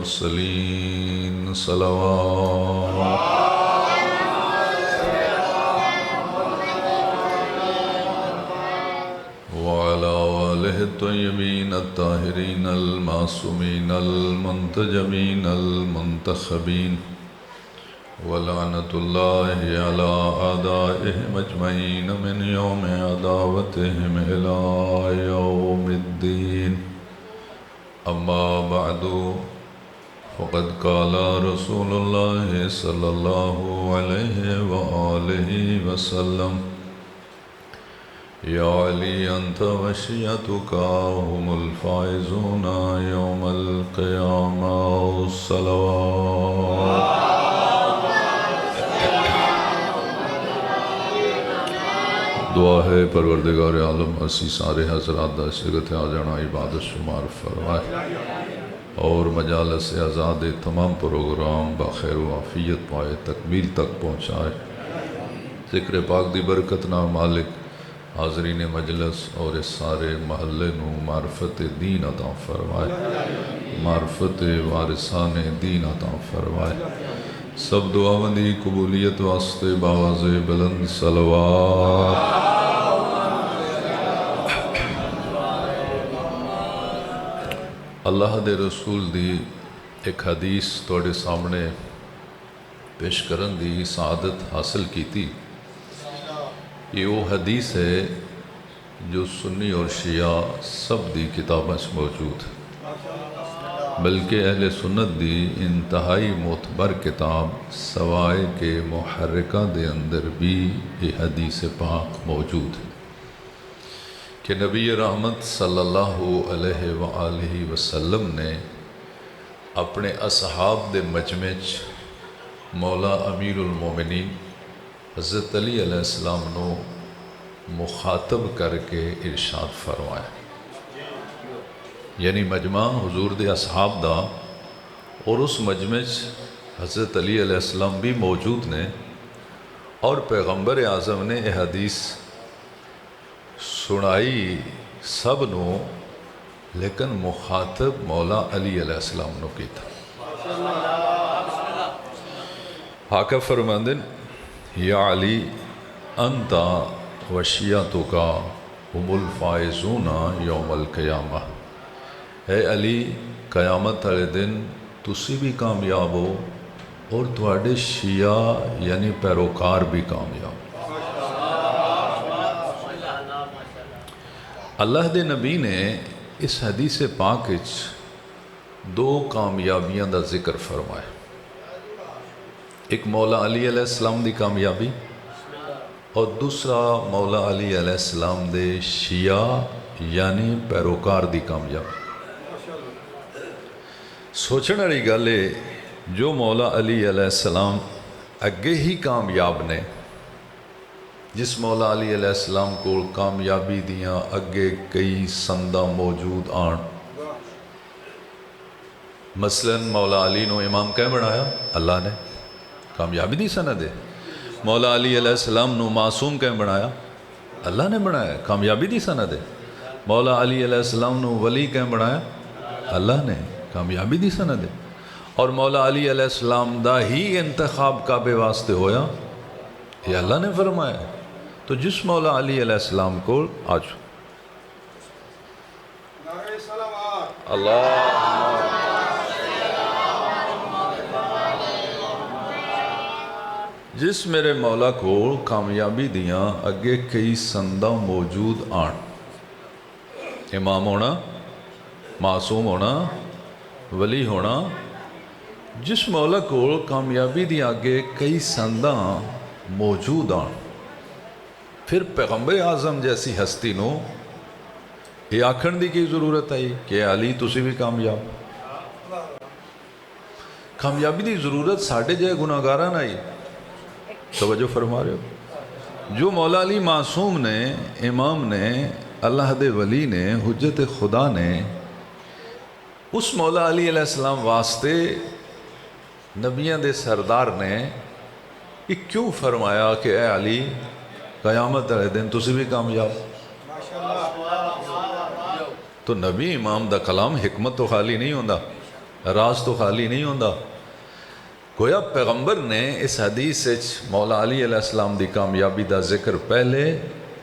المرسلين صلوات وعلى آله الطيبين الطاهرين المعصومين المنتجبين المنتخبين ولعنة الله على أعدائهم أجمعين من يوم عداوتهم إلى يوم الدين أما بعد فقد قال رسول الله صلى الله عليه وآله وسلم يا علي أنت وشيعتك هم الفائزون يوم القيامة الصلوات دعا ہے پروردگار عالم اسی سارے حضرات دا شرکت آ جانا عبادت شمار فرمائے اور مجالس آزاد تمام پروگرام بخیر و عافیت پائے تکمیل تک پہنچائے ذکر پاک دی برکت نہ مالک حاضرین مجلس اور اس سارے محلے نو معرفت دین عطا فرمائے معرفت وارثان دین عطا فرمائے سب دعاواں دی قبولیت واسطے باواز بلند صلوات اللہ دے رسول دی ایک حدیث توڑے سامنے پیش کرن دی سعادت حاصل کی تھی یہ وہ حدیث ہے جو سنی اور شیعہ سب دی کتابیں موجود ہے بلکہ اہل سنت دی انتہائی معتبر کتاب سوائے کے محرکہ دے اندر بھی یہ حدیث پاک موجود ہے کہ نبی رحمت صلی اللہ علیہ وآلہ وسلم نے اپنے اصحاب دے مجمع مولا امیر المومنین حضرت علی علیہ السلام نو مخاطب کر کے ارشاد فرمایا یعنی مجمع حضور دے اصحاب دا اور اس مجمع حضرت علی علیہ السلام بھی موجود نے اور پیغمبر اعظم نے یہ حدیث سنائی سب نو لیکن مخاطب مولا علی علیہ السلام نو کی تھا آقا فرماندن یا علی انتا وشیعتک هم الفائزون یوم القیامہ اے علی قیامت والے دن تسی بھی کامیاب ہو اور تواڈے شیعہ یعنی پیروکار بھی کامیاب اللہ دے نبی نے اس حدیث پاک وچ دو کامیابیاں دا ذکر فرمایا ایک مولا علی علیہ السلام دی کامیابی اور دوسرا مولا علی علیہ السلام دے شیعہ یعنی پیروکار دی کامیابی سوچنے والی گل ہے جو مولا علی علیہ السلام اگے ہی کامیاب نے جس مولا علی علیہ السلام کو کامیابی دیاں اگے کئی سندہ موجود آن مثلا مولا علی نو امام کہیں بنایا اللہ نے کامیابی دی سند ہے مولا علی علیہ السلام نو معصوم کہیں بنایا اللہ نے بنایا کامیابی دی سند ہے مولا علی علیہ السلام نو ولی کہیں بنایا اللہ نے کامیابی دی سند ہے اور مولا علی علیہ السلام دا ہی انتخاب کعبے واسطے ہویا یہ اللہ نے فرمایا ہے تو جس مولا علی علیہ السلام کو آج اللہ جس میرے مولا کو کامیابی دیاں اگے کئی سندہ موجود آن امام ہونا معصوم ہونا ولی ہونا جس مولا کو کامیابی دیاں اگے کئی سندہ موجود آن پھر پیغمبر اعظم جیسی ہستی نو یہ آکھن دی کی ضرورت ہے کہ علی تسی بھی کامیابی دی ضرورت ساڑھے جائے گناہگارہ نہیں توجہ فرما رہے ہو جو مولا علی معصوم نے امام نے اللہ دے ولی نے حجت خدا نے اس مولا علی علیہ السلام واسطے نبیان دے سردار نے یہ کیوں فرمایا کہ اے علی قیامت والے دن تسی بھی کامیاب تو نبی امام دا کلام حکمت تو خالی نہیں ہوندا راز تو خالی نہیں ہوتا. گویا پیغمبر نے اس حدیث مولا علی علیہ السلام دی کامیابی دا ذکر پہلے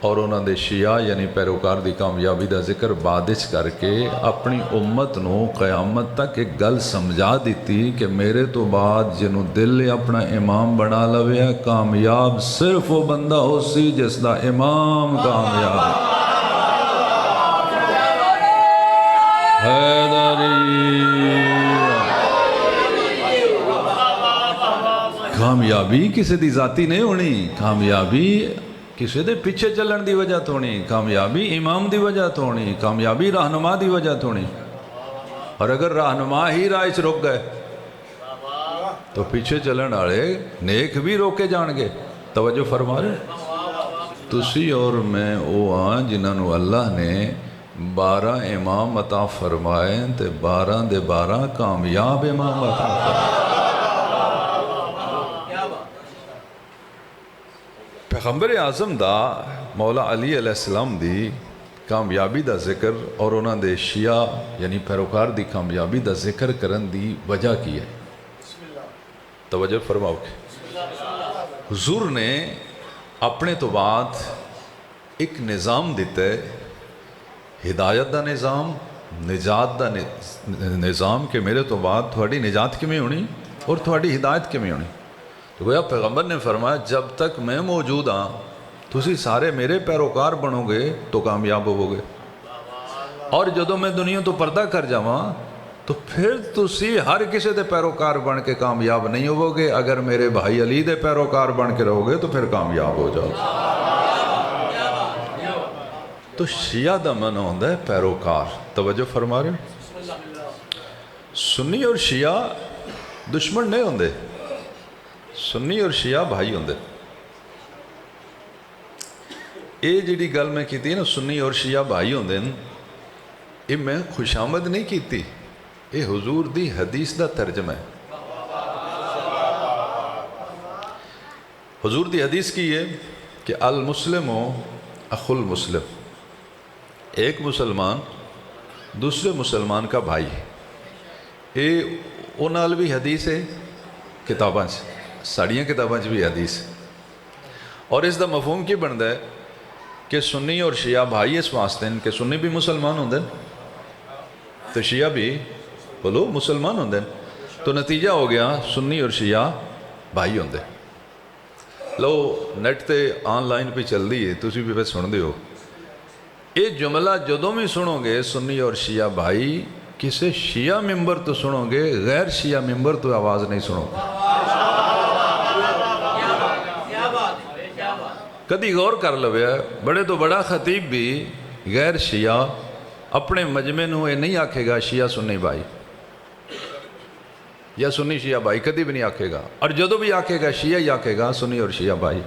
اور انہوں دے شیعہ یعنی پیروکار دی کامیابی دا ذکر بعد کر کے اپنی امت نو قیامت تک ایک گل سمجھا دیتی کہ میرے تو بعد جنوں دل اپنا امام بنا لوے کامیاب صرف وہ بندہ ہو سی جس دا امام کامیاب. کامیابی کسی دی ذاتی نہیں ہونی، کامیابی کسی دے پیچھے چلن دی وجہ تو ہونی، کامیابی امام دی وجہ تو ہونی، کامیابی رہنما دی وجہ تو ہونی. اور اگر رہنما ہی راہ وچ رک گئے تو پیچھے چلن والے نیک بھی روکے جان گے. توجہ فرما رہے تسی اور میں او ہاں جنہاں نو اللہ نے 12 امام عطا فرمائے تے 12 دے 12 کامیاب امام عطا فرمائے. پیغمبر اعظم دا مولا علی علیہ السلام دی کامیابی دا ذکر اور انہاں دے شیعہ یعنی پیروکار دی کامیابی دا ذکر کرن دی وجہ کی ہے. توجہ فرماؤ کہ حضور نے اپنے تو بعد ایک نظام دیتا ہے، ہدایت دا نظام، نجات دا نظام کہ میرے تو بعد تھوڑی نجات کیویں ہونی اور تھوڑی ہدایت کیویں ہونی. تو گویا پیغمبر نے فرمایا جب تک میں موجود ہاں تسی سارے میرے پیروکار بنو گے تو کامیاب ہو گے، اور جدوں میں دنیا تو پردہ کر جاواں تو پھر تسی ہر کسی دے پیروکار بن کے کامیاب نہیں ہو گے. اگر میرے بھائی علی دے پیروکار بن کے رہو گے تو پھر کامیاب ہو جاؤ. تو شیعہ دا من ہوندہ ہے پیروکار. توجہ فرما رہے ہیں سنی اور شیعہ دشمن نہیں ہوندے، سنی اور شیعہ بھائی ہوندے. یہ جڑی گل میں کیتی نا سنی اور شیعہ بھائی ہوندے یہ میں خوشامد نہیں کیتی، یہ حضور دی حدیث دا ترجمہ ہے. حضور دی حدیث کی ہے کہ المسلم اخو المسلم، ایک مسلمان دوسرے مسلمان کا بھائی. یہ انہال بھی حدیث ہے کتاباں ساڑیاں کتاباں بھی حدیث ہے. اور اس دا مفہوم کی بنتا ہے کہ سنی اور شیعہ بھائی اس واسطے ہیں کہ سنی بھی مسلمان ہوندے تو شیعہ بھی بولو مسلمان ہوندے. تو نتیجہ ہو گیا سنی اور شیعہ بھائی ہوندے. لو نیٹ تے آن لائن پہ چل دی ہے تسی بھی پہ سن دے ہو. یہ جملہ جدوں بھی سنو گے سنی اور شیعہ بھائی کسی شیعہ ممبر تو سنو گے، غیر شیعہ ممبر تو آواز نہیں سنو گے. کدی غور کر لویا بڑے تو بڑا خطیب بھی غیر شیعہ اپنے مجمع نو یہ نہیں آکھے گا شیعہ سنی بھائی یا سنی شیعہ بھائی، کدی بھی نہیں آکھے گا. اور جدو بھی آکھے گا شیعہ ہی آکھے گا سنی اور شیعہ بھائی.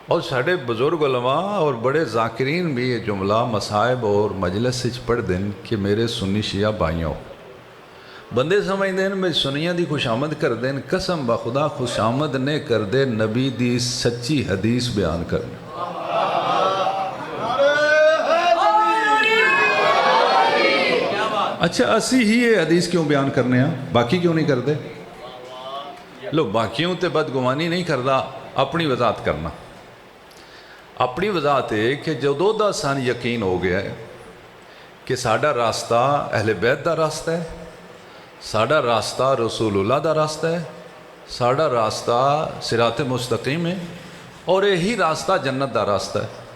اور ساڑھے بزرگ علماء اور بڑے ذاکرین بھی یہ جملہ مصائب اور مجلس سے پڑھ دیں کہ میرے سنی شیعہ بھائیوں. بندے سمجھ دیں میں سنیاں دی خوش آمد کر دیں، قسم بخدا خوش آمد نے کر دے نبی دی سچی حدیث بیان کرنے. اچھا اسی ہی یہ حدیث کیوں بیان کرنے ہیں، باقی کیوں نہیں کرتے؟ لو باقیوں تے بدگمانی نہیں کردا، اپنی وضاحت کرنا. اپنی وضاحت ہے کہ جدوں دا سان یقین ہو گیا ہے کہ ساڈا راستہ اہل بیت دا راستہ ہے، ساڈا راستہ رسول اللہ دا راستہ ہے، ساڈا راستہ صراط مستقیم ہے اور یہی راستہ جنت دا راستہ ہے.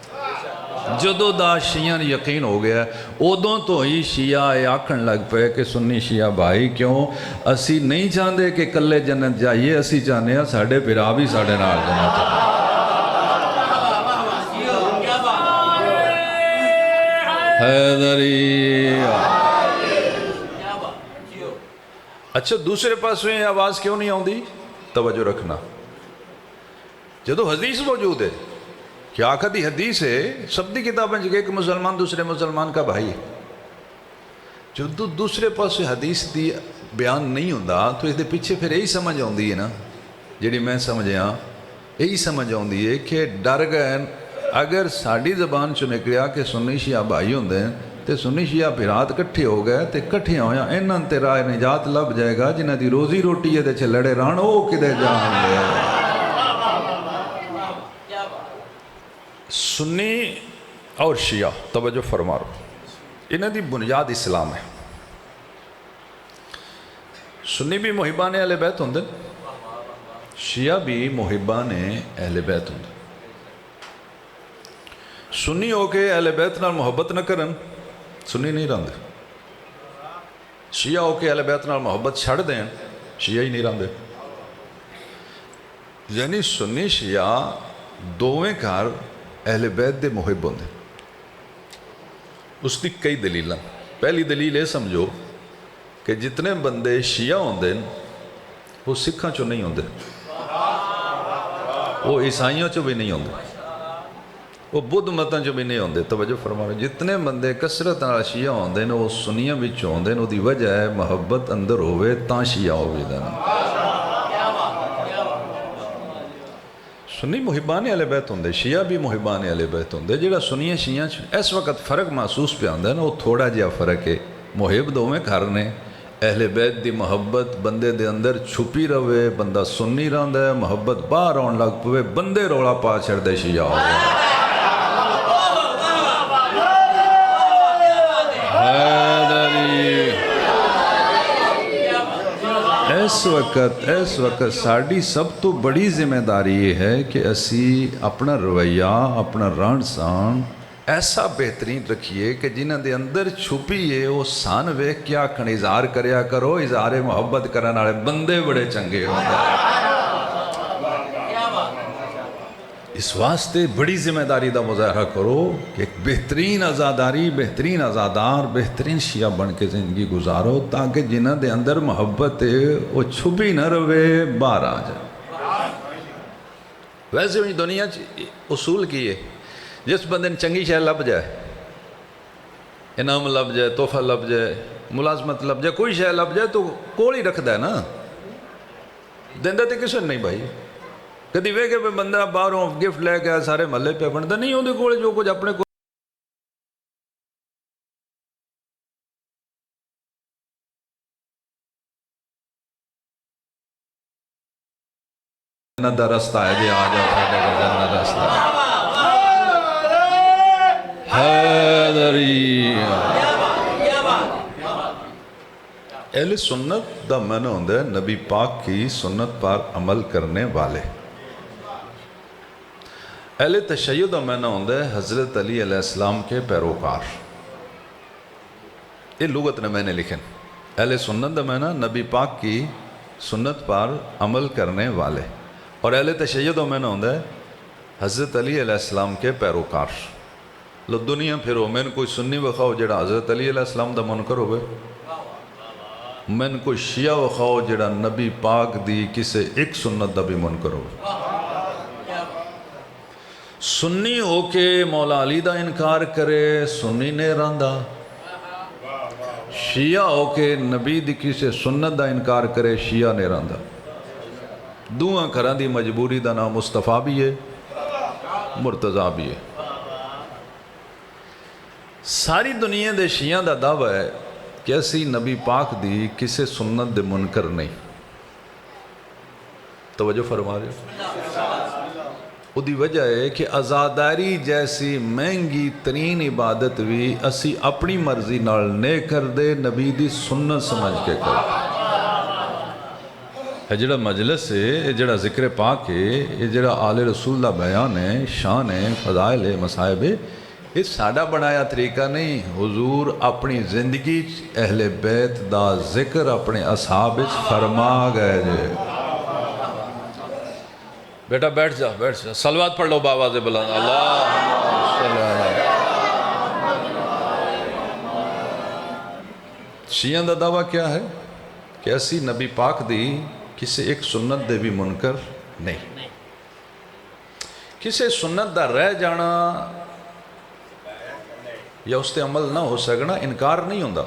جدو دا شیعہ یقین ہو گیا ادوں تو ہی شیعہ یہ آکھن لگ پے کہ سنی شیعہ بھائی کیوں اسی نہیں چاہتے کہ کلے جنت جائیے، اسی چاہتے ہیں ساڑھے پھرا بھی ساڑھے نال جنت جائیے. اچھا دوسرے پاس میں آواز کیوں نہیں آؤں دی؟ توجہ رکھنا. جدو حدیث موجود ہے کیا آخر دی حدیث ہے سب دی کتابیں جگہ کہ مسلمان دوسرے مسلمان کا بھائی ہے. جدو دوسرے پاس حدیث دی بیان نہیں ہوندہ تو اس دے پیچھے پھر یہی سمجھ آؤندی ہے نا جیڑی میں سمجھیا یہی سمجھ آؤندی ہے کہ ڈر گئے اگر ساڑی زبان چو نکلیا کہ سنی شیعہ بھائی ہوندے ہیں تو سنی شیعہ پھرات کٹھے ہو گئے تو کٹھے ہویا انہاں تے راہ نجات لب جائے گا جنہ دی روزی روٹی ہے تے لڑے رہن او کدے جان گے سنی اور شیعہ توجہ فرما رہو انہاں دی بنیاد اسلام ہے سنی بھی محبان اہل بیت ہوندے شیعہ بھی محبان اہل بیت ہوندے سنی ہو کے اہل بیت نال محبت نہ کرن سنی نہیں رہندے شیعہ ہو کے اہل بیت نال محبت چھڑ دیں شیعہ ہی نہیں رہندے یعنی سنی شیعہ دوویں گھر اہل بیت دے محب ہوندے اس کی کئی دلیلاں پہلی دلیل یہ سمجھو کہ جتنے بندے شیعہ ہوندے وہ سکھاں چو نہیں ہوندے وہ عیسائیوں چو بھی نہیں ہوندے وہ بدھ متاں چو بھی نہیں ہوندے توجہ فرما رہے جتنے بندے کثرت نال شیعہ ہوندے وہ سنیاں وچ ہوندے وہ دی وجہ ہے محبت اندر ہوئے تاں شیعہ ہوئے سنی محبان اہل بیت ہوندے شیعہ بھی محبان اہل بیت ہوندے جڑا سنیاں شیعہ اس وقت فرق محسوس پہ آندا ہے نا وہ تھوڑا جہا فرق ہے محب دوویں گھر نے اہل بیت دی محبت بندے دے اندر چھپی رہے بندہ سنی رہندا ہے محبت باہر آن لگ پوے بندے رولا پا چھڑ دے شیعہ ہو گئے اس وقت ساڑی سب تو بڑی ذمہ داری یہ ہے کہ اسی اپنا رویہ اپنا رہن سہن ایسا بہترین رکھیے کہ جنہاں دے اندر چھپی ہے وہ سان ویکھ کیا کھن اظہار کریا کرو اظہار محبت کرن والے بندے بڑے چنگے ہوندے اس واسطے بڑی ذمہ داری دا مظاہرہ کرو کہ ایک بہترین عزاداری بہترین عزادار بہترین شیعہ بن کے زندگی گزارو تاکہ جنہاں دے اندر محبت ہے وہ چھپی نہ روے باہر آ جائے ویسے ہوئی دنیا اصول کی ہے جس بندے نے چنگی شے لب جائے انعام لب جائے تحفہ لب جائے ملازمت لب جائے کوئی شے لب جائے تو کول ہی رکھدا ہے نا دیندہ تے کسے نہیں بھائی کدی ویکھے پہ بندہ باہروں گفٹ لے کے سارے محلے پہ بنتا نہیں ہوندے کول جو کچھ اپنے کو جنت دا رستہ ہے جی آ جاؤ ساڈے کو جنت رستہ حیدری اہل سنت دا معنی ہوندا ہے نبی پاک کی سنت پر عمل کرنے والے اہل تشیع دا معنی ہوندا ہے حضرت علی علیہ السلام کے پیروکار یہ لغت نے میں نے لکھن اہل سنت دا معنی نبی پاک کی سنت پر عمل کرنے والے اور اہل تشیع دا معنی ہوندا ہے حضرت علی علیہ السلام کے پیروکار لو دنیا پھرو میں نے کوئی سنی وکھاؤ جڑا حضرت علی علیہ السلام دا منکر ہوئے میں نے کوئی شیعہ وکھاؤ جڑا نبی پاک دی کسے ایک سنت دا بھی منکر ہوئے سنی ہو کے مولا علی دا انکار کرے سنی نے رہندا شیعہ ہو کے نبی دی کسے سنت دا انکار کرے شیعہ نے رہندا دوہاں گھراں دی مجبوری دا نام مصطفیٰ بھی ہے مرتضیٰ بھی ہے ساری دنیا دے شیعہ دا دعویٰ ہے کہ اسی نبی پاک دی کسے سنت دے منکر نہیں توجہ فرما رہے ہو وہ دی وجہ ہے کہ عزاداری جیسی مہنگی ترین عبادت بھی اسی اپنی مرضی نال نے کر دے نبی دی سنت سمجھ کے کر ہے جڑا مجلس ہے یہ جڑا ذکر پاک ہے یہ جڑا آل رسول دا بیان ہے شان ہے فضائل ہے مصائب ہے یہ ساڑا بنایا طریقہ نہیں حضور اپنی زندگی اہل بیت دا ذکر اپنے اصحاب فرما گئے جے بیٹا بیٹھ جا صلوات پڑھ لو باواز بلند اللہ شیعہ دا دعویٰ کیا ہے کہ اسی نبی پاک دی کسے ایک سنت دے بھی منکر نہیں کسے سنت دا رہ جانا یا اس تے عمل نہ ہو سکنا انکار نہیں ہوندہ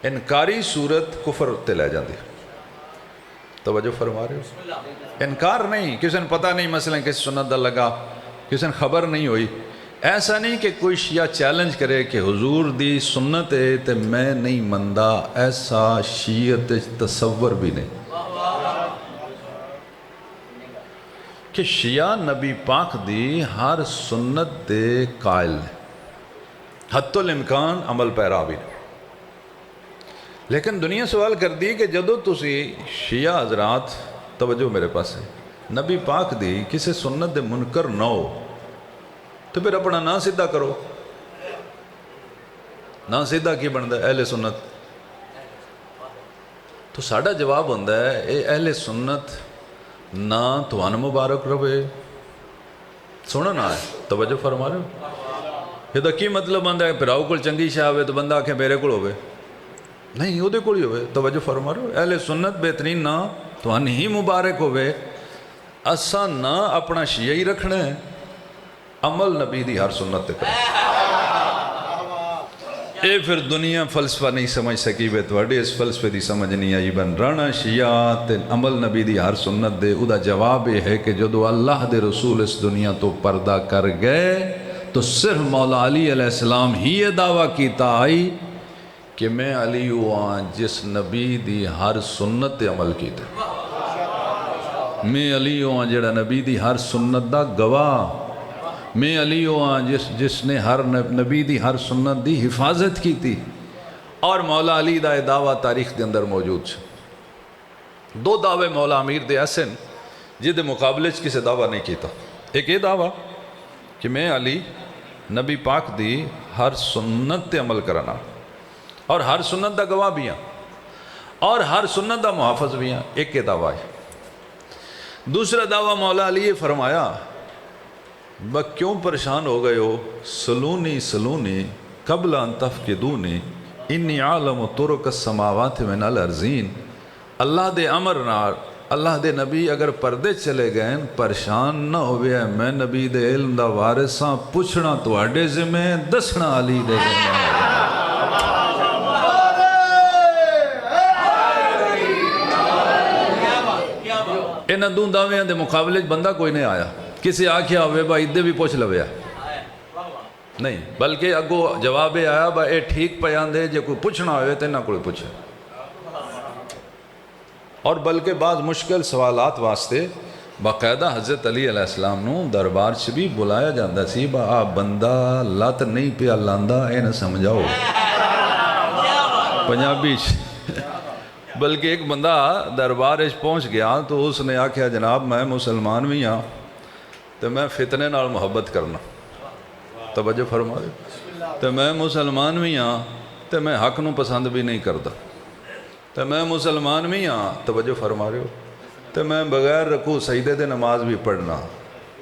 انکاری صورت کفر تے لے جاندی توجہ فرما رہے ہو انکار نہیں کسی نے پتہ نہیں مثلا کسی سنت دا لگا کسی نے خبر نہیں ہوئی ایسا نہیں کہ کوئی شیعہ چیلنج کرے کہ حضور دی سنت ہے تے میں نہیں مندا، ایسا شیعت تصور بھی نہیں کہ شیعہ نبی پاک دی ہر سنت دے قائل نے، حتی الامکان عمل پیرا بھی نہیں۔ لیکن دنیا سوال کر دی کہ جدو تسی شیعہ حضرات توجہ میرے پاس ہے نبی پاک دی کسے سنت دے منکر نہ ہو تو پھر اپنا نا سیدھا کرو۔ نا سیدھا کی بنتا ہے؟ اہل سنت۔ تو ساڑھا جواب ہوندہ ہے اے اہل سنت نا توان مبارک رہے، سونا نا ہے، توجہ فرما رہے ہو؟ یہ تو کی مطلب بندہ ہے پھراؤ کل چنگی شاہ ہوئے تو بندہ آکھیں میرے کل ہوئے، نہیں وہ دے کل ہی ہوئے، توجہ فرما رہے ہو؟ اہل سنت بہترین نا توان ہی مبارک ہوئے، اسا نا اپنا شیعہ ہی رکھنا ہے، عمل نبی دی ہر سنت تے کرے۔ اے پھر دنیا فلسفہ نہیں سمجھ سکی بے توڑے اس فلسفے دی سمجھ نہیں آئی بن رانا شیعہ تے عمل نبی دی ہر سنت دے، او دا جواب یہ ہے کہ جدو اللہ دے رسول اس دنیا تو پردہ کر گئے تو صرف مولا علی علیہ السلام ہی یہ دعویٰ کیتا آئی کہ میں علی ہوں جس نبی دی ہر سنت تے عمل کیتا، میں علی ہوں جڑا نبی دی ہر سنت دا گواہ، میں علی ہوں جس نے ہر نبی دی ہر سنت دی حفاظت کی تھی۔ اور مولا علی دا یہ دعویٰ تاریخ دے اندر موجود ہے۔ دو دعوے مولا امیر دے ایسن جدے مقابلے کسے دعویٰ نہیں کیتا، ایک یہ دعویٰ کہ میں علی نبی پاک دی ہر سنت تے عمل کرنا اور ہر سنت دا گواہ بھی ہیں اور ہر سنت دا محافظ بھی ہیں، ایک یہ دعویٰ ہے۔ دوسرا دعویٰ مولا علی یہ فرمایا کیوں پریشان ہو گئے ہو، سلونی سلونی قبل ان تفقدونی انی عالم طرق السماوات من الارضین، اللہ دے امر نار اللہ دے نبی اگر پردے چلے گئے پریشان نہ ہوئے، میں نبی دے علم دا وارثاں، پوچھنا تو اڈے ذمہ دسنا علی دے ذمہ۔ انہاں دوں دعویاں دے مقابلے بندہ کوئی نہیں آیا، کسی آکھیا ہوئے با ادھے بھی پوچھ لویا نہیں، بلکہ اگو جواب آیا با اے ٹھیک پیان دے جے کوئی پوچھنا ہوئے تو نہ کوئی پوچھے، اور بلکہ بعض مشکل سوالات واسطے باقاعدہ حضرت علی علیہ السلام نو دربار سے بھی بلایا جاندہ سی با آپ بندہ لات نہیں پیا لاندہ اے نہ سمجھاؤ پنجابی بلکہ ایک بندہ دربار پہنچ گیا تو اس نے آکھیا جناب میں مسلمان بھی ہاں تو میں فتنے نال محبت کرنا، توجہ فرما دے، تو میں مسلمان بھی ہاں تو میں حق نو پسند بھی نہیں کرتا، تو میں مسلمان بھی ہاں، توجہ فرما رہے ہو، تو میں بغیر رکوع سجدے دے نماز بھی پڑھنا،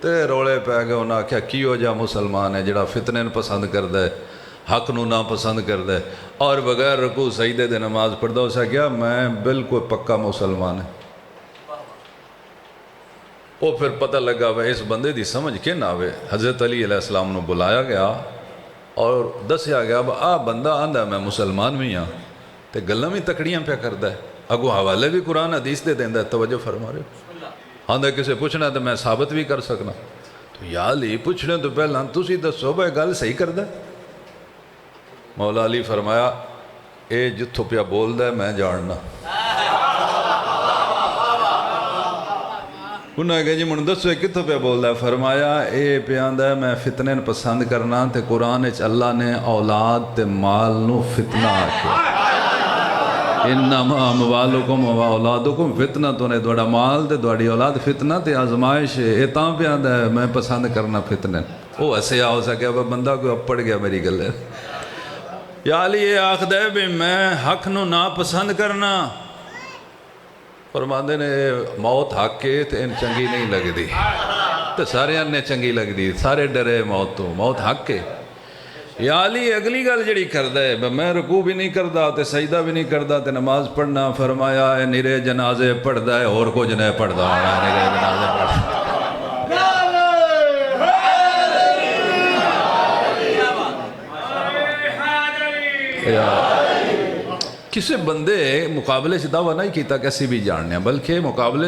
تو رولے پہ گئے انہاں آکھیا کی ہو جا مسلمان ہے جڑا فتنے نو پسند کردہ ہے، حق نو نہ پسند کردہ ہے اور بغیر رکوع سجدے دے نماز پڑھدا، اسا کیا میں بالکل پکا مسلمان ہے۔ وہ پھر پتہ لگا وہ اس بندے دی سمجھ کے نہ ہوئے، حضرت علی علیہ السلام نے بلایا گیا اور دسیا گیا بندہ آندہ میں مسلمان بھی ہاں تے گلاں بھی تکڑیاں پہ کردہ ہے، اگو حوالے بھی قرآن حدیث دے دیندہ ہے، توجہ فرما رہے ہو، آندہ کسے پوچھنا تو میں ثابت بھی کر سکنا، تو یا علی پوچھنے تو پہلا تسی دسو بھائی گل صحیح کردہ ہے؟ مولا علی فرمایا اے جتھو پیا بول ہے میں جاننا۔ انہاں کہا جی من دسو کتھو پہ بول ہے؟ فرمایا اے پیاندہ ہے میں فتنے پسند کرنا تے قرآن اچ اللہ نے اولاد تے مال نو فتنہ آکھیا، انما اموالکم و اولادکم فتنہ، تو نے دوڑا مال تے دوڑی اولاد فتنہ تے آزمائش ہے، اے تاں پیاندہ ہے میں پسند کرنا فتنے۔ وہ ایسے ہو سکیا بندہ کوئی اپڑ گیا میری گل ہے، یا علی یہ آخد ہے بھی میں حق نو نا پسند کرنا، فرماندے نے موت حق کے تے ان چنگی نہیں لگ دی، تو سارے انہیں چنگی لگ دی، سارے ڈرے موت تو، موت حق کے۔ یا علی اگلی گل جڑی کردہ ہے میں رکوع بھی نہیں کردہ تے سجدہ بھی نہیں کردہ تے نماز پڑھنا، فرمایا اے نرے جنازے پڑھدا ہے اور کچھ نہیں پڑھدا ہونا، نرے جنازے پڑھدا۔ کسے بندے مقابلے سے دعویٰ نہیں کیتا کسی بھی جاننے، بلکہ مقابلے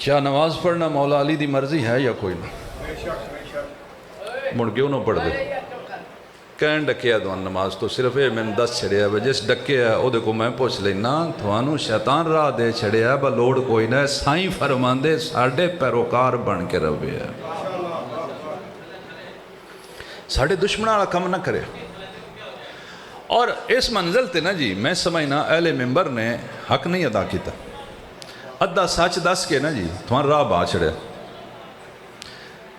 کیا نماز پڑھنا مولا علی دی مرضی ہے یا کوئی نہیں؟ مڑ کیوں نہ پڑھ دے کہیں ڈکیا تو نماز تو صرف یہ میں دس چھڑیا ہے جس ڈکیا ہے وہ میں پوچھ لینا تھوانوں شیطان راہ دے چھڑیا ہے لوڑ کوئی نہ سائیں فرماندے ساڑھے پیروکار بن کے روے ہے ساڑھے دشمنہ والا کم نہ کرے اور اس منزل تے نا جی میں سمجھنا اہل ممبر نے حق نہیں ادا کیتا ادھا سچ دس کے نا جی تھوان راہ با چھڑیا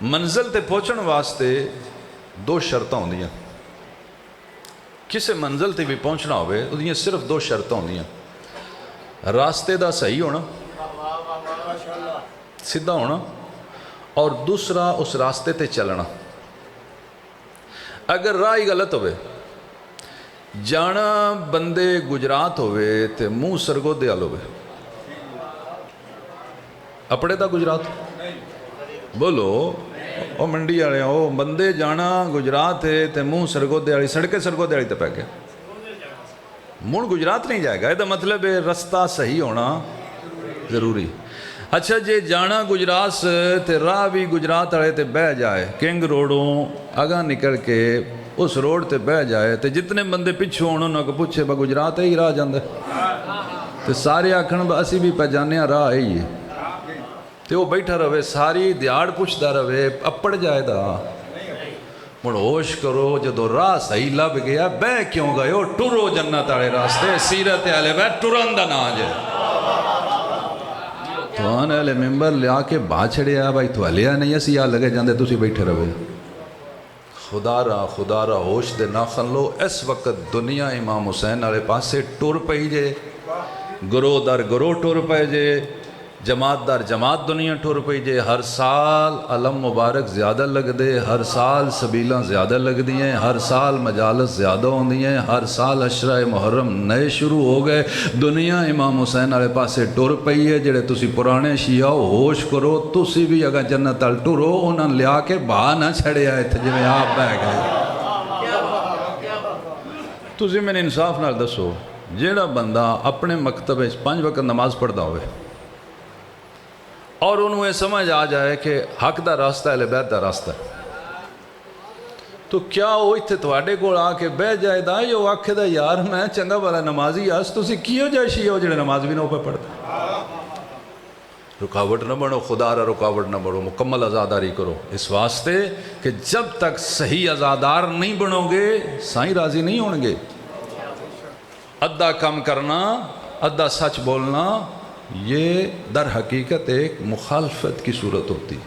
منزل تے پہنچن واسطے دو شرطیں ہوندیاں کسے منزل تے بھی پہنچنا ہوئے انہیں صرف دو شرطیں ہوندیاں راستے دا صحیح ہونا سیدھا ہونا اور دوسرا اس راستے تے چلنا اگر راہ ہی غلط ہوئے جانا بندے گجرات ہوئے تے منہ سرگو دیال ہوئے اپنے دا گجرات بولو او منڈی آرہے ہیں او بندے جانا گجرات ہے تے منہ سرگو دیالی سڑکے سرگو دیالی تے پہ گئے مون گجرات نہیں جائے گا یہ دا مطلب ہے رستہ صحیح ہونا ضروری اچھا جے جانا گجرات سے تے راہ بھی گجرات آرہے تے بہ جائے کنگ روڈوں آگاں نکل کے اس روڈ تے بہ جائے تے جتنے بندے پچھو ہونا نہ کہ پوچھے با گجرات ہے ہی راہ جاندے تے سارے آکھن با اسی بھی پہ جانے راہ ہے ہی تے وہ بیٹھا رہے ساری دیاڑ پوچھتا رہے اپڑ جائے دا مڑ ہوش کرو جدو راہ صحیح لب گیا بے کیوں گئے ہو ٹرو جنت آڑے راستے سیرت آلے بے ٹرن دا نا جے تو آنے والے ممبر لیا کے با چھڑیا بھائی تو لیا نہیں اسی آ لگے جاندے تسی بیٹھے رہے خدا را ہوش دے ناخن لو اس وقت دنیا امام حسین آلے پاسے ٹور پئی جے گروہ در گروہ ٹور پئی جے جماعت دار جماعت دنیا ٹور پئی جے ہر سال علم مبارک زیادہ لگ دے ہر سال سبیلاں زیادہ لگ دیئے ہر سال مجالس زیادہ ہوں دیئے ہر سال عشرہ محرم نئے شروع ہو گئے دنیا امام حسین آلے پاسے ٹور پئی ہے جڑے تسی پرانے شیعہ ہوش کرو تسی بھی اگر جنت ال ٹورو انہاں لیا کے باہ نہ چھڑے آئے تھے جویں آپ بہ گئے تسی میں نے انصاف نال دسو جیڑا بندہ اپنے مکتب 5 وقت نماز پڑھدا ہوئے اور انہوں یہ سمجھ آ جائے کہ حق دا راستہ ہے بیت دا راستہ ہے تو کیا وہ اتھے تواڈے کو آ کے بہ جائے دا یہ آکھے دا یار میں چنگا والا نمازی آس تسی کیوں جائے شیعہ جڑے نماز بھی نہ پہ پڑھتا رکاوٹ نہ بنو خدا را رکاوٹ نہ بنو مکمل عزاداری کرو اس واسطے کہ جب تک صحیح عزادار نہیں بنو گے سائیں راضی نہیں ہوں گے ادھا کم کرنا ادھا سچ بولنا یہ در حقیقت ایک مخالفت کی صورت ہوتی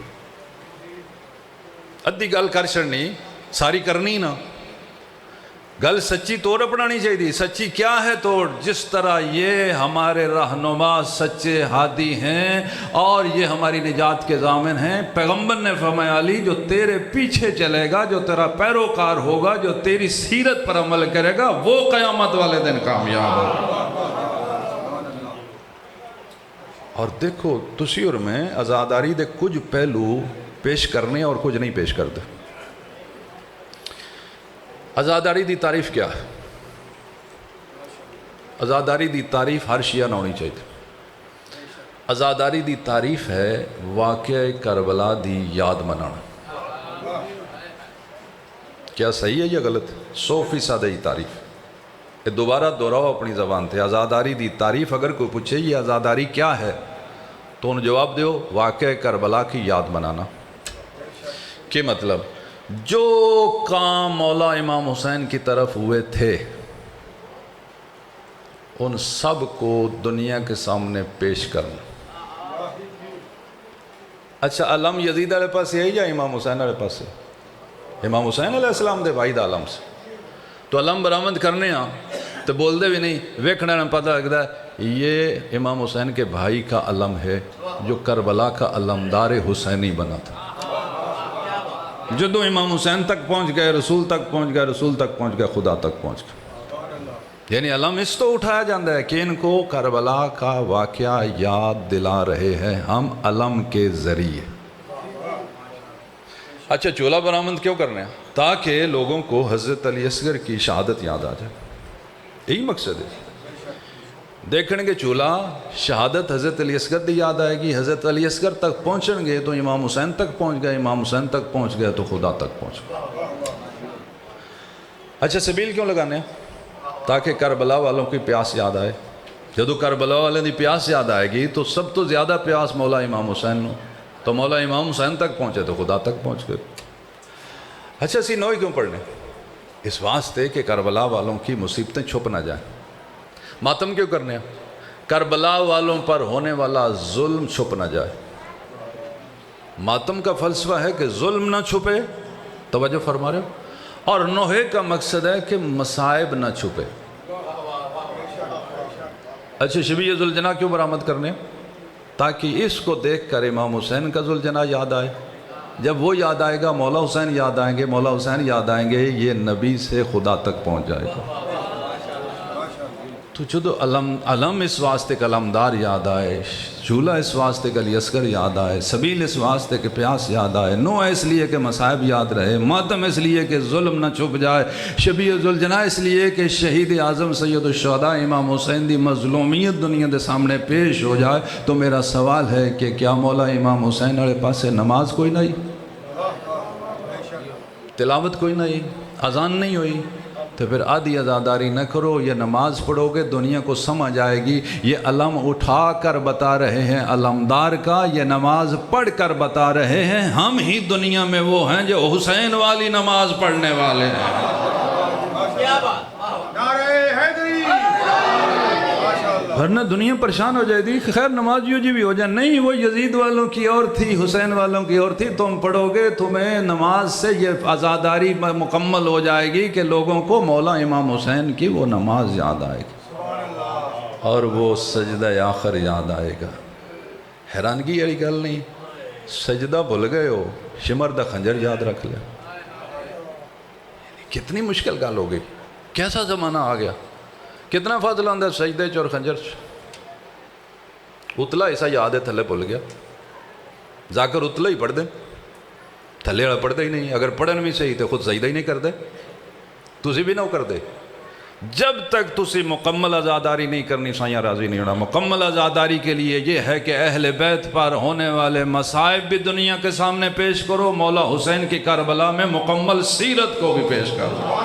ادھی گل کر چھڑنی ساری کرنی نا گل سچی طور اپنانی چاہیے سچی کیا ہے توڑ جس طرح یہ ہمارے رہنما سچے ہادی ہیں اور یہ ہماری نجات کے ضامن ہیں پیغمبر نے فرمایا علی جو تیرے پیچھے چلے گا جو تیرا پیروکار ہوگا جو تیری سیرت پر عمل کرے گا وہ قیامت والے دن کامیاب ہوگا اور دیکھو تسی اور میں عزاداری دے کچھ پہلو پیش کرنے اور کچھ نہیں پیش کرتے عزاداری دی تعریف کیا ہے عزاداری دی تعریف ہر شیعہ نہ ہونی چاہیے عزاداری دی تعریف ہے واقعہ کربلا دی یاد منانا کیا صحیح ہے یا غلط 100% ہی تعریف یہ دوبارہ دہراؤ اپنی زبان تھے عزاداری دی تعریف اگر کوئی پوچھے یہ عزاداری کیا ہے تو انہیں جواب دیو واقعہ کربلا کی یاد منانا کہ مطلب جو کام مولا امام حسین کی طرف ہوئے تھے ان سب کو دنیا کے سامنے پیش کرنا اچھا علم یزید علیہ پاس یہی یا امام حسین علیہ پاس ہے امام حسین علیہ السلام دے بھائی دا علم سے تو علم برآمد کرنے ہاں تو بول دے بھی نہیں ویکھنے میں پتہ لگتا ہے یہ امام حسین کے بھائی کا علم ہے جو کربلا کا علمدار حسینی بنا تھا جدو امام حسین تک پہنچ گئے رسول تک پہنچ گئے رسول تک پہنچ گئے خدا تک پہنچ گئے یعنی علم اس تو اٹھایا جاندہ ہے کہ ان کو کربلا کا واقعہ یاد دلا رہے ہیں ہم علم کے ذریعے اچھا چولہ برآمد کیوں کرنے ہیں تاکہ لوگوں کو حضرت علی اصغر کی شہادت یاد آ جائے یہی مقصد ہے دیکھیں گے چولہا شہادت حضرت علی اصغر دی یاد آئے گی. حضرت علی اصغر تک پہنچیں گے تو امام حسین تک پہنچ گئے, امام حسین تک پہنچ گئے تو خدا تک پہنچ گئے. اچھا سبیل کیوں لگانے ہیں؟ تاکہ کربلا والوں کی پیاس یاد آئے. جدو کربلا والوں کی پیاس یاد آئے گی تو سب تو زیادہ پیاس مولا امام حسین نو, تو مولا امام حسین تک پہنچے تو خدا تک پہنچ گئے. اچھا اسی نوئی کیوں پڑھنے؟ اس واسطے کہ کربلا والوں کی مصیبتیں چھپ نہ جائیں. ماتم کیوں کرنے ہیں؟ کربلا والوں پر ہونے والا ظلم چھپ نہ جائے. ماتم کا فلسفہ ہے کہ ظلم نہ چھپے, توجہ فرما رہے ہو, اور نوحے کا مقصد ہے کہ مصائب نہ چھپے. اچھا شبیہ ذوالجناح کیوں برآمد کرنے؟ تاکہ اس کو دیکھ کر امام حسین کا ذوالجناح یاد آئے. جب وہ یاد آئے گا مولا حسین یاد آئیں گے, مولا حسین یاد آئیں گے, یہ نبی سے خدا تک پہنچ جائے گا. تو جدو علم اس واسطے کا علمدار یاد آئے, چولہا اس واسطے کا علی اصغر یاد آئے, سبیل اس واسطے کہ پیاس یاد آئے, نوح اس لیے کہ مصائب یاد رہے, ماتم اس لیے کہ ظلم نہ چھپ جائے, شبیہ ذوالجناح اس لیے کہ شہید اعظم سید الشہداء امام حسین دی مظلومیت دنیا دے سامنے پیش ہو جائے. تو میرا سوال ہے کہ کیا مولا امام حسین والے پاسے نماز کوئی نہیں, تلاوت کوئی نہیں, اذان نہیں ہوئی؟ تو پھر آدھی عزاداری نہ کرو. یہ نماز پڑھو گے دنیا کو سمجھ آئے گی. یہ علم اٹھا کر بتا رہے ہیں علمدار کا, یہ نماز پڑھ کر بتا رہے ہیں. ہم ہی دنیا میں وہ ہیں جو حسین والی نماز پڑھنے والے ہیں. ورنہ دنیا پریشان ہو جائے گی. خیر نمازیوں جی بھی ہو جائے, نہیں وہ یزید والوں کی اور تھی, حسین والوں کی اور تھی. تم پڑھو گے تمہیں نماز سے یہ عزاداری مکمل ہو جائے گی کہ لوگوں کو مولا امام حسین کی وہ نماز یاد آئے گی اور وہ سجدہ آخر یاد آئے گا. حیرانگی والی گل نہیں, سجدہ بھول گئے ہو, شمر دا خنجر یاد رکھ لیا. کتنی مشکل گل ہو گئی, کیسا زمانہ آ گیا. کتنا فاصلہ اندر سجدے چ اور خنجر چ. اتلا ایسا یاد ہے تھلے بھول گیا. ذاکر اتلا ہی پڑھ دیں, تھلے والا پڑھتا ہی نہیں. اگر پڑھن بھی صحیح تو خود سجدہ ہی نہیں کرتے, تسی بھی نہ کر دے. جب تک تسی مکمل عزاداری نہیں کرنی سائیاں راضی نہیں ہونا. مکمل عزاداری کے لیے یہ ہے کہ اہل بیت پر ہونے والے مصائب بھی دنیا کے سامنے پیش کرو, مولا حسین کی کربلا میں مکمل سیرت کو بھی پیش کرو.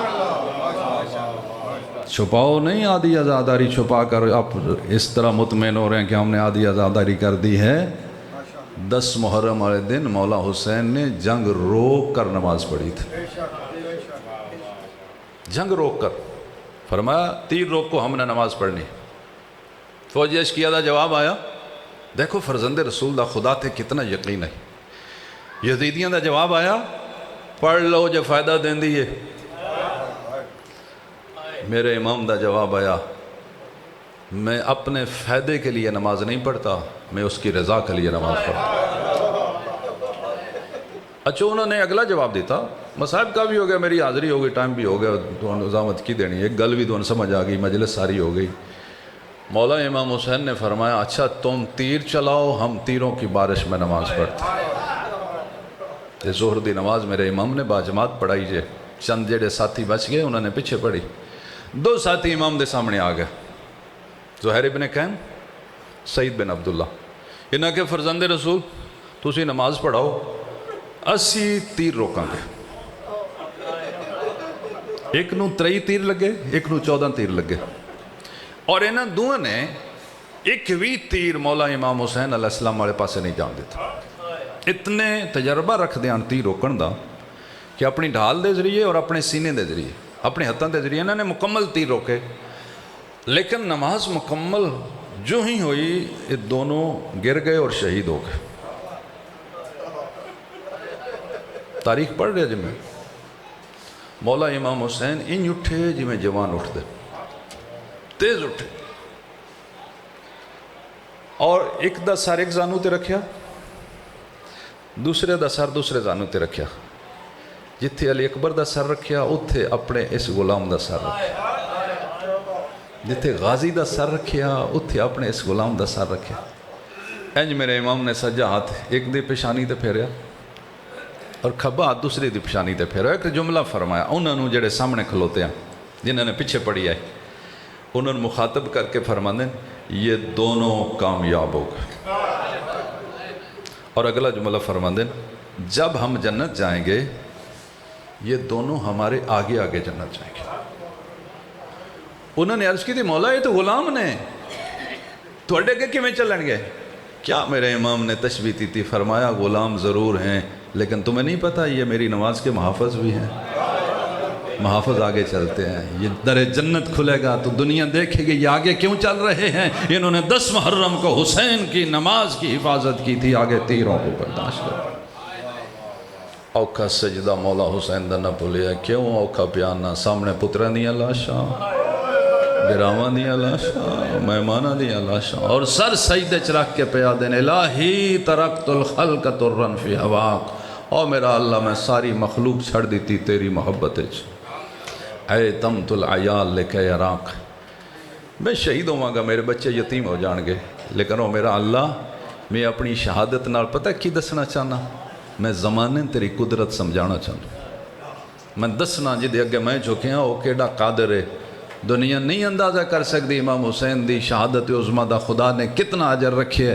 چھپاؤ نہیں آدھی عزاداری چھپا کر آپ اس طرح مطمئن ہو رہے ہیں کہ ہم نے آدھی عزاداری کر دی ہے. 10 محرم والے دن مولا حسین نے جنگ روک کر نماز پڑھی تھی. جنگ روک کر فرمایا تیر روک کو ہم نے نماز پڑھنی. فوج عشق کیا تھا, جواب آیا. دیکھو فرزند رسول دا خدا تھے کتنا یقین ہے. یزیدیاں دا جواب آیا, پڑھ لو جو فائدہ دین دیئے. میرے امام دا جواب آیا, میں اپنے فائدے کے لیے نماز نہیں پڑھتا, میں اس کی رضا کے لیے نماز پڑھتا. اچھا انہوں نے اگلا جواب دیتا, مصائب کا بھی ہو گیا, میری حاضری ہو گئی, ٹائم بھی ہو گیا, تو نظامت کی دینی, ایک گل بھی تو سمجھ آ گئی, مجلس ساری ہو گئی. مولا امام حسین نے فرمایا اچھا تم تیر چلاؤ, ہم تیروں کی بارش میں نماز پڑھتے. یہ ظہر دی نماز میرے امام نے باجماعت پڑھائی جے. چند جڑے ساتھی بچ گئے انہوں نے پیچھے پڑھی. 2 ساتھی امام دے سامنے آ گئے, زہیر ابن قین, سعید بن عبداللہ. انہاں کے فرزند رسول تسی نماز پڑھاؤ, 80 تیر روکاں گے. ایک نو 23 تیر لگے, ایک نو 14 تیر لگے. اور انہاں دوہاں نے ایک بھی تیر مولا امام حسین علیہ السلام والے پاسے نہیں جان دیتا. اتنے تجربہ رکھ دیان تیر روکن دا کہ اپنی ڈھال دے ذریعے اور اپنے سینے دے ذریعے, اپنے ہتھاں دے ذریعے انہوں نے مکمل تیر روکے. لیکن نماز مکمل جو ہی ہوئی یہ دونوں گر گئے اور شہید ہو گئے. تاریخ پڑھ رہے جی میں, مولا امام حسین ان اٹھے جی میں جوان اٹھ دے, تیز اٹھے, اور ایک دا سر ایک زانو تے رکھیا, دوسرے دا سر دوسرے زانو تے رکھیا. جتھے علی اکبر دا سر رکھیا اتھے اپنے اس غلام دا سر رکھیا. جتھے غازی دا سر رکھیا اتھے اپنے اس غلام دا سر رکھیا. انج میرے امام نے سجا ہاتھ ایک دی پیشانی تے پھیریا اور کھبا ہاتھ دوسری دی پیشانی تے پھیریا. ایک جملہ فرمایا انہوں نے جڑے سامنے کھلوتے ہیں جنہوں نے پیچھے پڑی آئے, انہوں نے مخاطب کر کے فرماندے یہ دونوں کامیاب ہو گئے۔ اور اگلا جملہ فرماندے جب ہم جنت جائیں گے یہ دونوں ہمارے آگے آگے جنت جائیں گے۔ انہوں نے عرض کی تھی مولا یہ تو غلام نے تھوڑے کے کیویں چلن گے؟ کیا میرے امام نے تشبیہ دی تھی، فرمایا غلام ضرور ہیں لیکن تمہیں نہیں پتہ یہ میری نماز کے محافظ بھی ہیں، محافظ آگے چلتے ہیں۔ یہ در جنت کھلے گا تو دنیا دیکھے گی یہ آگے کیوں چل رہے ہیں، انہوں نے 10 محرم کو حسین کی نماز کی حفاظت کی تھی، آگے تیروں کو برداشت کر۔ اوکھا سجدہ مولا حسین دا نہ بھولیا، کیوں اوکھا پیانا، سامنے پترہ دیا لاشاں، گراواں دیا لاشاں، مہمانہ دیا لاشاں، اور سر سجدے چ رکھ کے پیا دین الہی ترکت الخلق ترن فی ہواک، او میرا اللہ میں ساری مخلوق چھڑ دیتی تیری محبت وچ، اے تمت العیال لکھے عراق، میں شہید ہوں گا میرے بچے یتیم ہو جان گے، لیکن او میرا اللہ میں اپنی شہادت نال پتہ کی دسنا چاہنا، میں زمانے تیری قدرت سمجھانا چاہنا، میں دسنا جدے اگے میں جھکیاں او کیڑا قادر ہے، دنیا نہیں اندازہ کر سکتی امام حسین دی شہادت عظمیٰ دا خدا نے کتنا اجر رکھے۔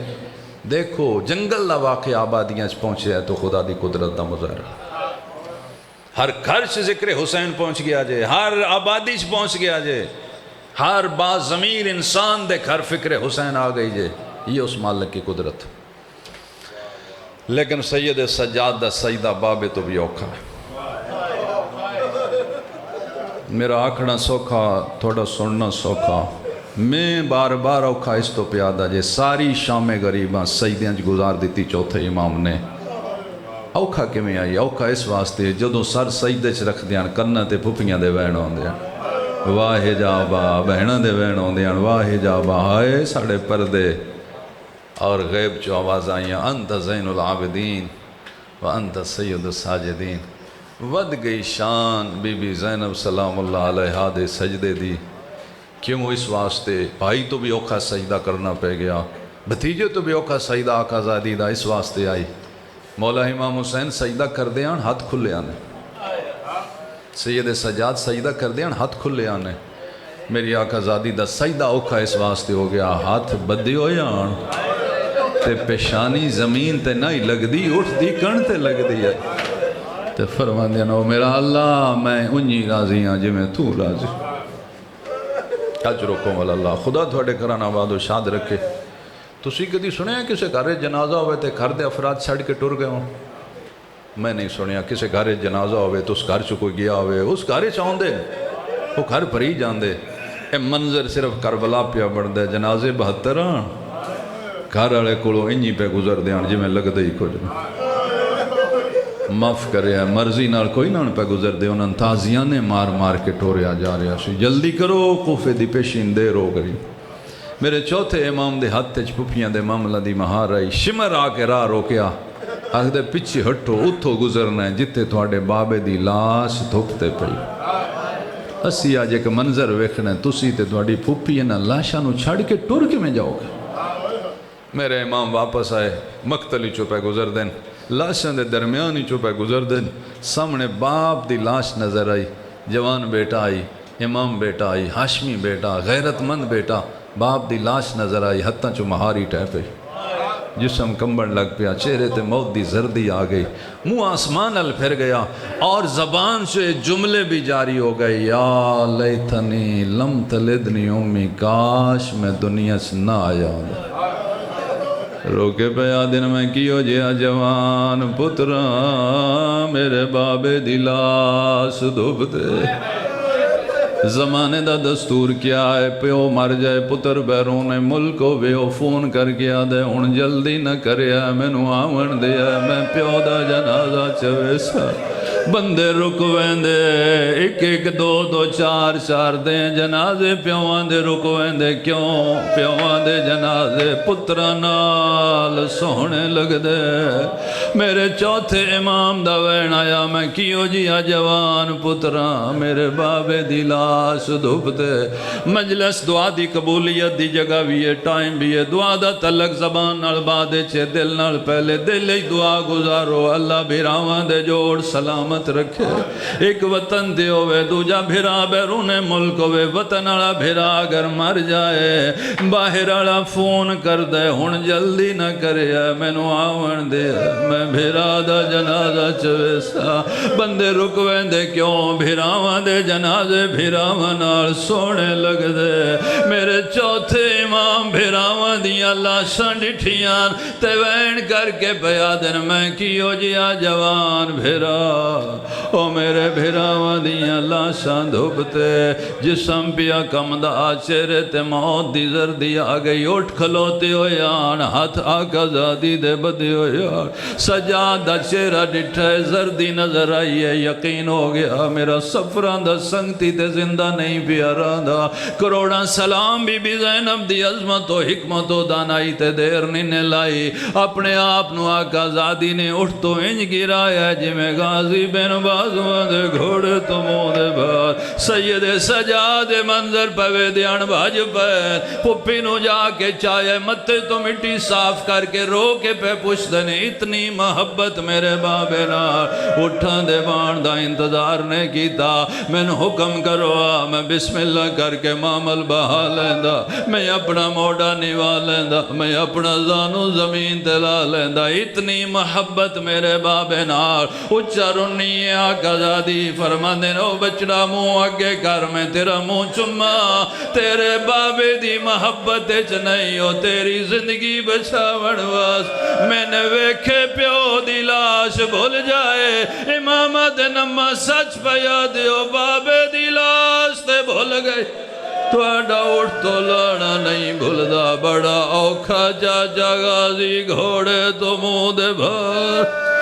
دیکھو جنگل دا واقعہ آبادیاں پہنچے ہے تو خدا دی قدرت دا مظاہرہ، ہر گھر سے ذکر حسین پہنچ گیا جے، ہر آبادی سے پہنچ گیا جے، ہر باز ضمیر انسان دے گھر فکر حسین آ گئی جے، یہ اس مالک کی قدرت۔ لیکن سید سجاد دا سجدہ بابے تو بھی اوکھا ہے، میرا آکھنا سوکھا تھوڑا سننا سوکھا، میں بار بار اوکھا اس تو پیادہ جے ساری شام غریباں سجدیاں گزار دیتی چوتھے امام نے۔ اوکھا کیویں آئی؟ اوکھا اس واسطے جدوں سر سجدے چ رکھ دیاں کناں تے پھپھیاں دے وین ہوندے واہ جابا، بہناں دے وین ہوندے واہ جابا، ہائے ساڑے پردے، اور غیب چو آواز آئیاں انت زین العابدین وانت سید الساجدین۔ ود گئی شان بی بی زینب سلام اللہ علیہ دے سجدے دی، کیوں اس واسطے بھائی تو بھی اوکھا سجدہ کرنا پہ گیا، بھتیجے تو بھی اوکھا سجدہ آقا زادی دا اس واسطے آئی۔ مولا امام حسین سجدہ کر دے آن ہاتھ کھلے آنے، سید سجاد سجدہ کر دے آن ہاتھ کھلے آنے، میری آقا زادی دا سجدہ اوکھا اس واسطے ہو گیا ہاتھ بدی ہو جان تے پیشانی زمین تے نہیں لگ دی اٹھ دی کن تے لگ دی ہے، تے فرما دینا میرا اللہ میں انہی راضی ہاں جی میں تو راضی۔ اجرکم اللہ، خدا تھوڑے کران آباد و شاد رکھے۔ تسی کدی سنیا کسے گھر جنازہ ہوئے تے گھر دے افراد چھڑ کے ٹر گئے ہوں؟ میں نہیں سنیا کسے گھر جنازہ ہوئے تو اس گھر چ کوئی گیا ہوئے، اس گھر چاہوں دے وہ گھر پری جان دے۔ اے منظر صرف کربلا پیا بڑھ دے، جنازے 72 گھر والے کولوں انجی پہ گزر دیان جی میں لگ دے ہی کچھ معاف کرے ہے، مرضی نال کوئی نہ پہ گزر دے، انہاں تازیانے مار مار کے ٹوریا جا رہا سی، جلدی کرو کوفے دی پیشین دیر ہو گئی۔ میرے چوتھے امام دے ہاتھ تے پھپھیاں دے معاملہ دی مہار آئی، شمر آ کے راہ روکیا، آکھ دے پچھے ہٹو اتھو گزرنا ہے جتے تھوڑے بابے دی لاش دھپتے پئی۔ اسی آج ایک منظر ویکھنا ہے، تسی تے تھوڑی پھپھی انہاں لاشاں نو چھڑ کے ٹر کے میں جاؤ گے؟ میرے امام واپس آئے، مقتلی چوپے گزر دین، لاشاں دے درمیانی چوپے گزر دین، سامنے باپ دی لاش نظر آئی، جوان بیٹا آئی، امام بیٹا آئی، ہاشمی بیٹا، غیرت مند بیٹا، باپ دی لاش نظر آئی، ہتھاں چو مہاری ٹہ پئی، جسم کمبن لگ پیا، چہرے تے موت دی زردی آ گئی، منہ آسمان ال پھر گیا، اور زبان سے جملے بھی جاری ہو گئے، یا لیتنی لم تلدنی امی، کاش میں دنیا سے نہ آیا ہوں۔ روکے پیا دن میں کیو جیا جوان پترا میرے بابے دی لاش دھپ دے۔ زمانے دا دستور کیا ہے، پیو مر جائے پتر بیرون ملک ہو ویو فون کر کے آدھے ہون جلدی نہ کریا میں نو آون دیا میں پیو دا جنازہ چوے سا بندے رک ویندے، ایک ایک دو دو چار چار دے جنازے پیوان دے رک ویندے، کیوں پیوان دے جنازے پتران نال سونے لگ دے۔ میرے چوتھے امام دا وین آیا، میں کیوں جیا جوان پتران میرے بابے دی لاش دھپ دے۔ مجلس دعا دی قبولیت دی جگہ بھی ہے، ٹائم بھی ہے، دعا دا تلق زبان نال بعد چھے دل نال پہلے دل ہی دعا گزارو، اللہ بھی راوان دے جوڑ سلام سلامت رکھے ایک وطن دے ہوئے دوجا بھرا بیرون ملک ہوئے وطن والا بھرا اگر مر جائے باہر والا فون کر دے ہن جلدی نہ کرے مینوں آون دے میں بھرا دا جنازہ چویسا بندے رکویں دے کیوں بھراواں دے جنازے بھراواں نال سونے لگ دے میرے چوتھے امام بھراواں دیاں لاشاں ڈٹھیاں تے وین کر کے پیا دن میں کیو جیا جوان بھرا او میرے بھراواں دیاں لاشاں دھوپتے جسم پیا کم دا چہرے تے موت دی زردی آ گئی اٹھ کھلوتے ہوئے آن ہاتھ آقا زادی دے بدے ہوئے آن سجاد دا چہرہ ڈٹھے زردی نظر آئی ہے یقین ہو گیا میرا سفران دا سنگتی تے زندہ نہیں پیارا دا کروڑا سلام بی بی زینب دی عظمت و حکمت و دانائی تے دیر نہیں لائی اپنے آپ نو آقا زادی نے اٹھ تو انج گرایا جی میں غازی بن بازوان دے گھوڑے تو مو دے بار سید سجاد منظر پوے دیان بھاج پہ پپی نو جا کے چاہے متے تو مٹی صاف کر کے رو کے پہ پوچھ دنے اتنی محبت میرے بابے نار اٹھان دے بان دا انتظار نے کیتا میں حکم کرو میں بسم اللہ کر کے معامل بہا لیندہ میں اپنا موڑا نوا لیندہ میں اپنا زانو زمین تلا لیندہ اتنی محبت میرے بابے نار اچھا رنی آقا زادی فرما دینا بچڑا منہ آگے کر میں تیرا منہ چما تیرے بابے دی محبت نہیں ہو تیری زندگی بچا وڑواس میں نے ویکھے پیو دی لاش بھول جائے امامت نمہ سچ پیا دیو بابے دی لاش تے بھول گئے توڑا اٹھ تو لانا نہیں بھولدا بڑا اوکھا چاچا غازی گھوڑے تو منہ دے بھار